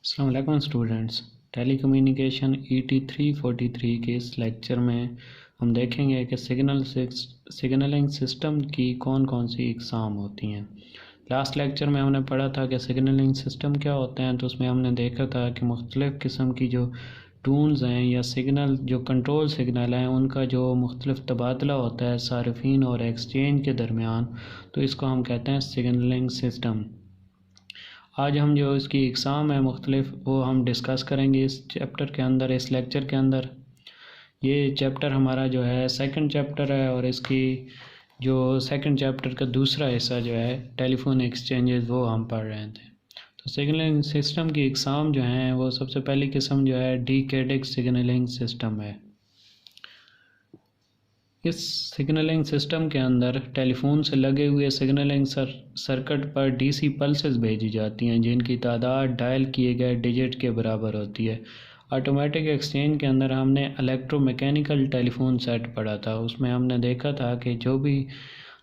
अस्सलाम वालेकुम students. Telecommunication ET 343 के इस लेक्चर में हम देखेंगे कि सिग्नलिंग सिस्टम की कौन कौन सी इकसाम होती हैं। लास्ट लेक्चर में हमने पढ़ा था कि सिग्नलिंग सिस्टम क्या होते हैं, तो उसमें हमने देखा था कि मुख्तलिफ़ किस्म की जो टूल्स हैं या सिग्नल जो कंट्रोल सिग्नल हैं उनका जो मुख्तलिफ़ तबादला होता है सार्फिन और एक्सचेंज के दरमियान, तो इसको हम कहते हैं सिग्नलिंग सिस्टम। आज हम जो इसकी इकसाम है मुख्तलिफ वो हम डिस्कस करेंगे इस चैप्टर के अंदर, इस लेक्चर के अंदर। ये चैप्टर हमारा जो है सेकंड चैप्टर है और इसकी जो सेकंड चैप्टर का दूसरा हिस्सा जो है टेलीफोन एक्सचेंजेस वो हम पढ़ रहे थे। तो सिग्नलिंग सिस्टम की इकसाम जो हैं वो सबसे पहली किस्म जो है डीकेडिक सिग्नलिंग सिस्टम है। इस सिग्नलिंग सिस्टम के अंदर टेलीफोन से लगे हुए सिग्नलिंग सर्किट पर डीसी पल्सेस भेजी जाती हैं जिनकी तादाद डायल किए गए डिजिट के बराबर होती है। ऑटोमेटिक एक्सचेंज के अंदर हमने इलेक्ट्रोमैकेनिकल टेलीफोन सेट पढ़ा था, उसमें हमने देखा था कि जो भी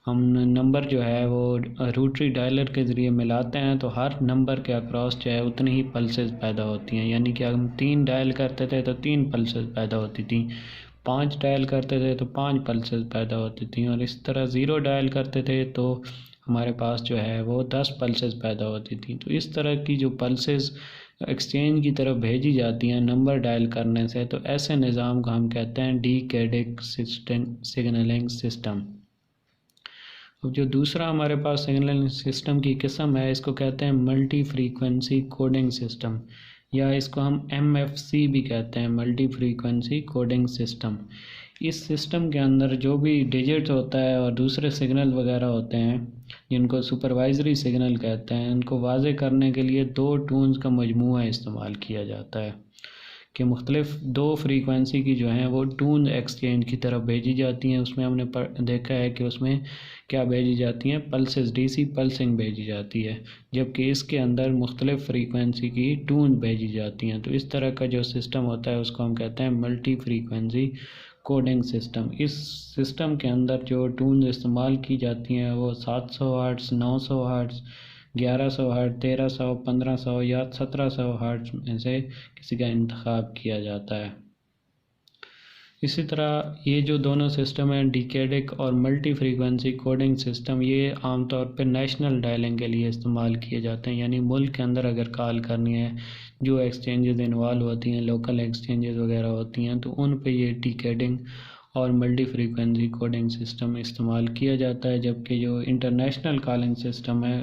हम नंबर जो है वो रोटरी डायलर के ज़रिए मिलाते हैं तो हर नंबर के अक्रॉस जो है उतनी ही पल्सेस पैदा होती हैं। यानी कि हम 3 डायल करते थे तो 3 पल्सेस पैदा होती थी, 5 डायल करते थे तो 5 पल्सेस पैदा होती थी, और इस तरह 0 डायल करते थे तो हमारे पास जो है वो 10 पल्सेस पैदा होती थी। तो इस तरह की जो पल्सेस एक्सचेंज की तरफ भेजी जाती हैं नंबर डायल करने से, तो ऐसे निज़ाम को हम कहते हैं डीकेडिक सिग्नलिंग सिस्टम। अब जो दूसरा हमारे पास सिग्नलिंग सिस्टम की किस्म है इसको कहते हैं मल्टी फ्रीक्वेंसी कोडिंग सिस्टम, या इसको हम MFC भी कहते हैं, मल्टी फ्रीक्वेंसी कोडिंग सिस्टम। इस सिस्टम के अंदर जो भी डिजिट होता है और दूसरे सिग्नल वगैरह होते हैं जिनको सुपरवाइजरी सिग्नल कहते हैं, उनको वाज़े करने के लिए 2 टून्स का मजमूआ इस्तेमाल किया जाता है कि मुख्तलिफ 2 फ्रीक्वेंसी की जो हैं वो टून एक्सचेंज की तरफ भेजी जाती हैं। उसमें हमने देखा है कि उसमें क्या भेजी जाती हैं, पल्सेस, डीसी पल्सिंग भेजी जाती है, जबकि इसके अंदर मुख्तलिफ फ्रीक्वेंसी की टून भेजी जाती हैं। तो इस तरह का जो सिस्टम होता है उसको हम कहते हैं मल्टी फ्रीक्वेंसी कोडिंग सिस्टम। इस सिस्टम के अंदर जो टून इस्तेमाल की जाती हैं वो 700 हर्ट्ज़, 900 हर्ट्ज़, 1100 हर्ट्ज़, 1300, 1500 या 1700 हर्ट्ज़ में से किसी का इंतखाब किया जाता है। इसी तरह ये जो दोनों सिस्टम हैं डीकेडिक और मल्टी फ्रीक्वेंसी कोडिंग सिस्टम, ये आमतौर पर नेशनल डायलिंग के लिए इस्तेमाल किए जाते हैं। यानी मुल्क के अंदर अगर कॉल करनी है, जो एक्सचेंजेस इन्वॉल्व होती हैं, लोकल एक्सचेंजेस वगैरह होती हैं, तो उन पे ये डीकेडिंग और मल्टी फ्रीक्वेंसी कोडिंग सिस्टम इस्तेमाल किया जाता है। जबकि जो इंटरनेशनल कॉलिंग सिस्टम है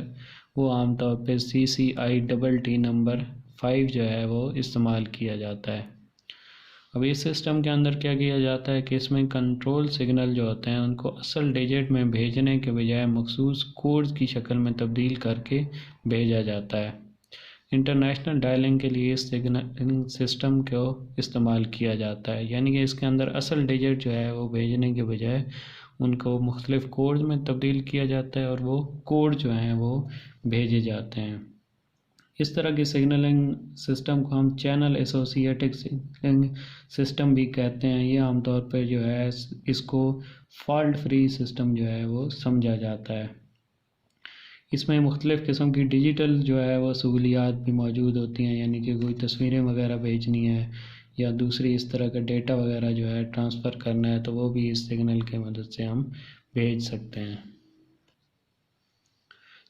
वो आमतौर पे CCITT नंबर 5 जो है वो इस्तेमाल किया जाता है। अब इस सिस्टम के अंदर क्या किया जाता है कि इसमें कंट्रोल सिग्नल जो होते हैं उनको असल डिजिट में भेजने के बजाय मखसूस कोड्स की शक्ल में तब्दील करके भेजा जाता है। इंटरनेशनल डायलिंग के लिए इस सिग्नलिंग सिस्टम को इस्तेमाल किया जाता है, यानी कि इसके अंदर असल डिजिट जो है वो भेजने के बजाय उनको मुख्तलिफ कोड में तब्दील किया जाता है और वो कोड जो हैं वो भेजे जाते हैं। इस तरह की सिग्नलिंग सिस्टम को हम चैनल एसोसिएटेड सिग्नलिंग सिस्टम भी कहते हैं। ये आमतौर पर जो है इसको फॉल्ट फ्री सिस्टम जो है वो समझा जाता है। इसमें मुख्तलिफ़ किस्म की डिजिटल जो है वो सहूलियात भी मौजूद होती हैं, यानी कि कोई तस्वीरें वगैरह भेजनी है या दूसरी इस तरह का डेटा वगैरह जो है ट्रांसफ़र करना है, तो वो भी इस सिग्नल की मदद से हम भेज सकते हैं।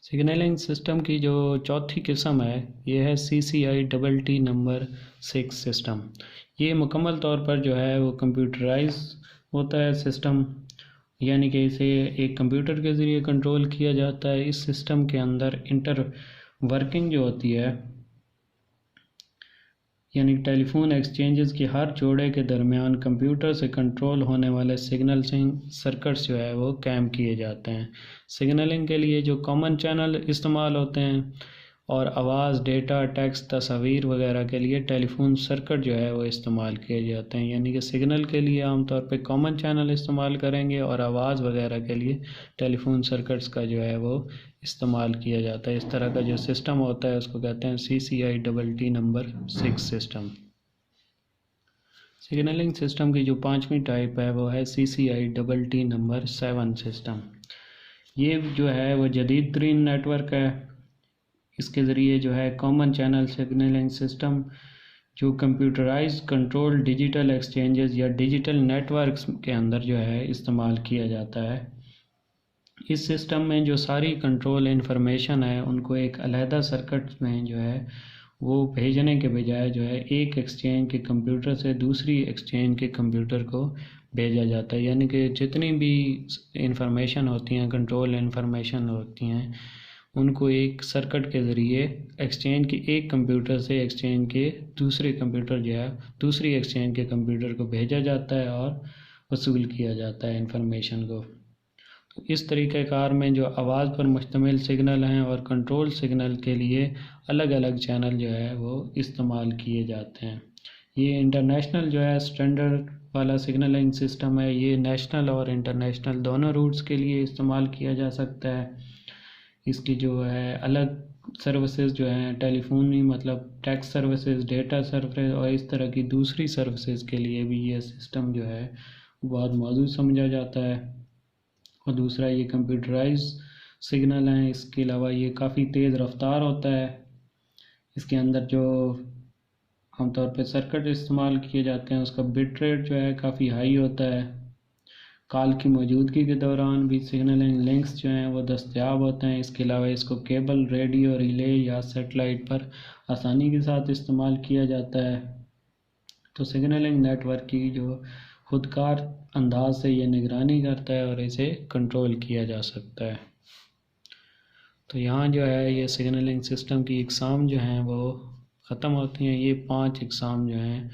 सिग्नलिंग सिस्टम की जो चौथी किस्म है ये है CCITT नंबर 6 सिस्टम। ये मुकम्मल तौर पर जो है वो कंप्यूटराइज होता है सिस्टम, यानी कि इसे एक कंप्यूटर के ज़रिए कंट्रोल किया जाता है। इस सिस्टम के अंदर इंटर वर्किंग जो होती है, यानी टेलीफोन एक्सचेंजेस की हर जोड़े के दरमियान कंप्यूटर से कंट्रोल होने वाले सिग्नलिंग सर्किट्स जो है वो कायम किए जाते हैं। सिग्नलिंग के लिए जो कॉमन चैनल इस्तेमाल होते हैं और आवाज़, डेटा, टेक्स्ट, तस्वीर वगैरह के लिए टेलीफोन सर्किट जो है वो इस्तेमाल किए जाते हैं। यानी कि सिग्नल के लिए आमतौर पे कॉमन चैनल इस्तेमाल करेंगे और आवाज़ वगैरह के लिए टेलीफोन सर्किट्स का जो है वो इस्तेमाल किया जाता है। इस तरह का जो सिस्टम होता है उसको कहते हैं CCITT number 6 system. Signalling system की जो 5वीं टाइप है वो है CCITT नंबर 7 सिस्टम। ये जो है वो जदीद तरीन नेटवर्क है। इसके ज़रिए जो है कॉमन चैनल सिग्नलिंग सिस्टम जो कंप्यूटराइज कंट्रोल डिजिटल एक्सचेंजेस या डिजिटल नेटवर्क्स के अंदर जो है इस्तेमाल किया जाता है। इस सिस्टम में जो सारी कंट्रोल इन्फॉर्मेशन है उनको एक अलहदा सर्किट में जो है वो भेजने के बजाय जो है एक एक्सचेंज के कंप्यूटर से दूसरी एक्सचेंज के कंप्यूटर को भेजा जाता है। यानी कि जितनी भी इंफॉर्मेशन होती हैं, कंट्रोल इन्फॉर्मेशन होती हैं, उनको एक सर्किट के ज़रिए एक्सचेंज के एक कंप्यूटर से एक्सचेंज के दूसरे कंप्यूटर जो है दूसरी एक्सचेंज के कंप्यूटर को भेजा जाता है और वसूल किया जाता है इंफॉर्मेशन को। तो इस तरीक़ेकार में जो आवाज़ पर मुश्तमिल सिग्नल हैं और कंट्रोल सिग्नल के लिए अलग अलग चैनल जो है वो इस्तेमाल किए जाते हैं। ये इंटरनेशनल जो है स्टैंडर्ड वाला सिग्नलिंग सिस्टम है, ये नेशनल और इंटरनेशनल दोनों रूट्स के लिए इस्तेमाल किया जा सकता है। इसकी जो है अलग सर्विसेज जो हैं टेलीफोनी मतलब टेक्स्ट सर्विसेज, डेटा सर्विस और इस तरह की दूसरी सर्विसेज के लिए भी ये सिस्टम जो है बहुत मौजूद समझा जाता है। और दूसरा ये कंप्यूटराइज सिग्नल हैं, इसके अलावा ये काफ़ी तेज़ रफ्तार होता है। इसके अंदर जो आमतौर पे सर्किट इस्तेमाल किए जाते हैं उसका बिट रेट जो है काफ़ी हाई होता है। कॉल की मौजूदगी के दौरान भी सिग्नलिंग लिंक्स जो हैं वो दस्तयाब होते हैं। इसके अलावा इसको केबल, रेडियो, रिले या सेटेलाइट पर आसानी के साथ इस्तेमाल किया जाता है। तो सिग्नलिंग नेटवर्क की जो खुदकार अंदाज से ये निगरानी करता है और इसे कंट्रोल किया जा सकता है। तो यहाँ जो है ये सिग्नलिंग सिस्टम की इकसाम जो हैं वो ख़त्म होती हैं। ये 5 इकसाम जो हैं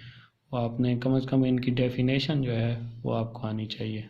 वो आपने कम से कम इनकी डेफिनेशन जो है वो आपको आनी चाहिए।